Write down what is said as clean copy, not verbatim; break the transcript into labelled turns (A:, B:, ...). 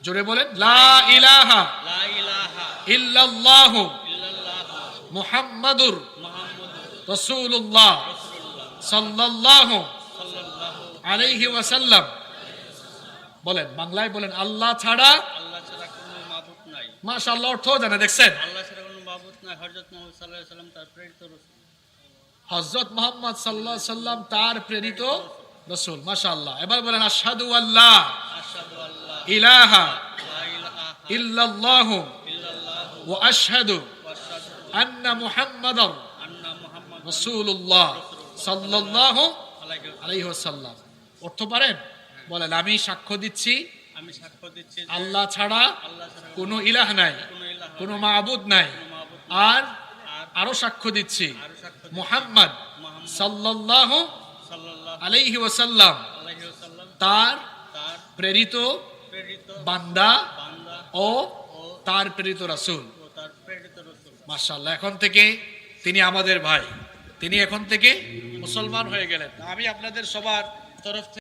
A: জোরে বলেন, লা ইলাহা ইল্লাল্লাহু মুহাম্মাদুর রাসূলুল্লাহ সাল্লাল্লাহু আলাইহি ওয়াসাল্লাম। বলেন, বাংলায় বলেন, আল্লাহ ছাড়া
B: কোনো মাবুদ নাই।
A: মাশাআল্লাহ, অর্থ জানা দেখছেন।
B: আল্লাহ ছাড়া কোনো মাবুদ নাই, হযরত মুহাম্মদ সাল্লাল্লাহু আলাইহি ওয়াসাল্লাম তার প্রেরিত রাসূল।
A: হযরত মুহাম্মদ সাল্লাল্লাহু আলাইহি ওয়াসাল্লাম তার প্রেরিত রাসূল। মাশাআল্লাহ। এবার বলেন, আশহাদু আল্লা ইলাহা ইল্লাল্লাহু ওয়া আশহাদু আন্না মুহাম্মাদার রাসূলুল্লাহ সাল্লাল্লাহু আলাইহি ওয়াসাল্লাম। অর্থ পারেন? বলেন, আমি সাক্ষ্য দিচ্ছি আল্লাহ ছাড়া কোনো ইলাহ নাই, কোনো মাবুদ নাই, আর আরো সাক্ষ্য দিচ্ছি মুহাম্মদ সাল্লাল্লাহু আলাইহি ওয়াসাল্লাম তার প্রেরিত বান্দা ও তার প্রেরিত রাসূল। মাশাআল্লাহ। এখন থেকে তিনি আমাদের ভাই, তিনি এখন থেকে মুসলমান হয়ে গেলেন। আমি আপনাদের সবার তরফ থেকে